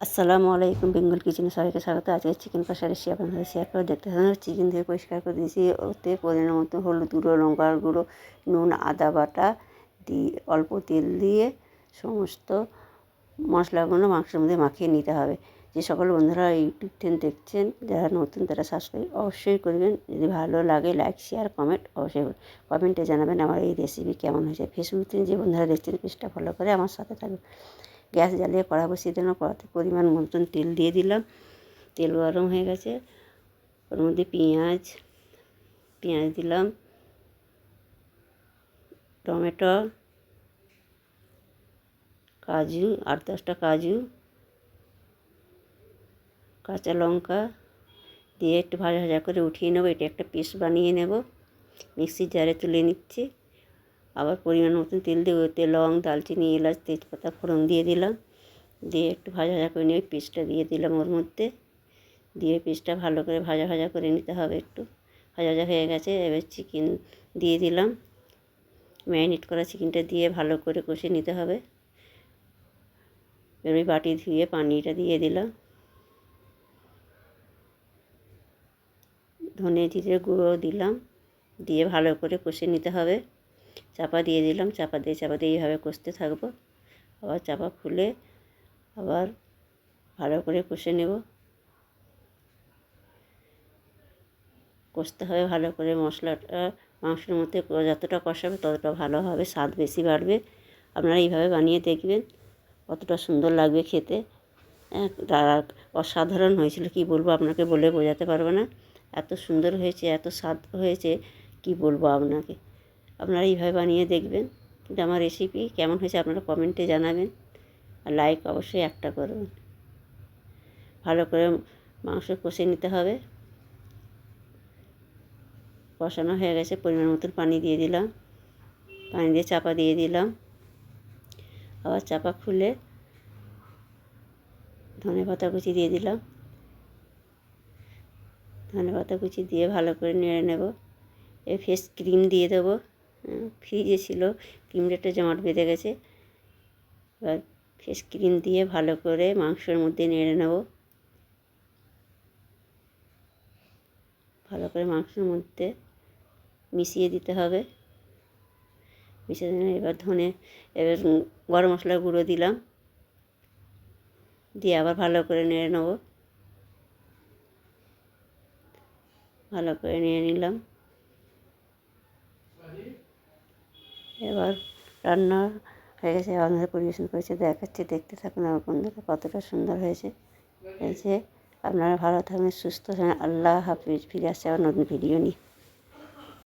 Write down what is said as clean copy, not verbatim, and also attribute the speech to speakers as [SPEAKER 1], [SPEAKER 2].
[SPEAKER 1] আসসালামু আলাইকুম, বেঙ্গল কিচেনে সবাইকে স্বাগত। আজকে চিকেন কষা রেসিপি আপনাদের শেয়ার করে দেখতে হবে। চিকেন ধুয়ে পরিষ্কার করে দিয়েছি, ওতে পরিমাণ মতো হলুদ গুঁড়ো, লঙ্কার গুঁড়ো, নুন, আদা বাটা দিয়ে অল্প তেল দিয়ে সমস্ত মশলাগুলো মাংসের মধ্যে মাখিয়ে নিতে হবে। যে সকল বন্ধুরা ইউটিউব থেকে দেখছেন, যারা নতুন তারা সাবস্ক্রাইব অবশ্যই করবেন। যদি ভালো লাগে লাইক, শেয়ার, কমেন্ট অবশ্যই কমেন্টে জানাবেন আমার এই রেসিপি কেমন হয়েছে। ফেসবুক থেকে যে বন্ধুরা দেখছেন পেজটা ফলো করে আমার সাথে থাকবেন। গ্যাস জ্বালিয়ে কড়া বসিয়ে দিলাম, কড়াতে পরিমাণ মতন তেল দিয়ে দিলাম। তেল গরম হয়ে গেছে, ওর মধ্যে পেঁয়াজ দিলাম, টমেটো, কাজু 8-10টা কাজু, কাঁচা লঙ্কা দিয়ে একটু ভাজা ভাজা করে উঠিয়ে নেবো। এটা একটা পেস্ট বানিয়ে নেব, মিক্সির জারে তুলে নিচ্ছি। আবার পরিমাণ মতন তেল দিয়ে ওতে লং, দালচিনি, এলাচ, তেজপাতা ফোড়ন দিয়ে দিলাম। দিয়ে একটু ভাজা ভাজা করে নিয়ে পেস্টটা দিয়ে দিলাম ওর মধ্যে। দিয়ে পেস্টটা ভালো করে ভাজা ভাজা করে নিতে হবে। একটু ভাজা ভাজা হয়ে গেছে, এবার চিকেন দিয়ে দিলাম। ম্যারিনেট করা চিকেনটা দিয়ে ভালো করে কষে নিতে হবে। এবার বাটি ধুয়ে পানিটা দিয়ে দিলাম। ধনে জিরে গুঁড়ো দিলাম, দিয়ে ভালো করে কষে নিতে হবে। চাপা দিয়ে দিলাম, চাপা দিয়ে এইভাবে কষতে থাকবো। আবার চাপা খুলে আবার ভালো করে কষে নেব। কষতে হবে ভালো করে, মশলাটা মাংসের মধ্যে যতটা কষাবে ততটা ভালো হবে, স্বাদ বেশি বাড়বে। আপনারা এইভাবে বানিয়ে দেখবেন, কতটা সুন্দর লাগবে খেতে। অসাধারণ হয়েছিল, কি বলবো আপনাকে, বলে বোঝাতে পারবো না। এত সুন্দর হয়েছে, এত স্বাদ হয়েছে, কি বলবো আপনাকে। আপনারা এইভাবে বানিয়ে দেখবেন। কিন্তু আমার রেসিপি কেমন হয়েছে আপনারা কমেন্টে জানাবেন, আর লাইক অবশ্যই একটা করবেন। ভালো করে মাংস কষে নিতে হবে। কষানো হয়ে গেছে, পরিমাণ মতন পানি দিয়ে দিলাম। পানি দিয়ে চাপা দিয়ে দিলাম। আবার চাপা খুলে ধনেপাতা কুচি দিয়ে দিলাম। ধনেপাতা কুচি দিয়ে ভালো করে নেড়ে নেব। ফ্রেশ ক্রিম দিয়ে দেবো, ফ্রিজে ছিল, ক্রিমটা একটা জমাট বেঁধে গেছে। এবার ফ্রেশ ক্রিম দিয়ে ভালো করে মাংসের মধ্যে নেড়ে নেব। ভালো করে মাংসের মধ্যে মিশিয়ে দিতে হবে। মিশিয়ে দিলে এবার গরম মশলার গুঁড়ো দিলাম, দিয়ে আবার ভালো করে নেড়ে নেব। ভালো করে নিয়ে নিলাম। এবার রান্না হয়ে গেছে, আপনাদের পরিবেশন করেছে দেখাচ্ছি, দেখতে থাকুন আমার বন্ধুরা কতটা সুন্দর হয়েছে। আপনারা ভালো থাকবেন, সুস্থ থাকবেন। আল্লাহ হাফিজ। ফিরে আসছে আবার নতুন ভিডিও নিয়ে।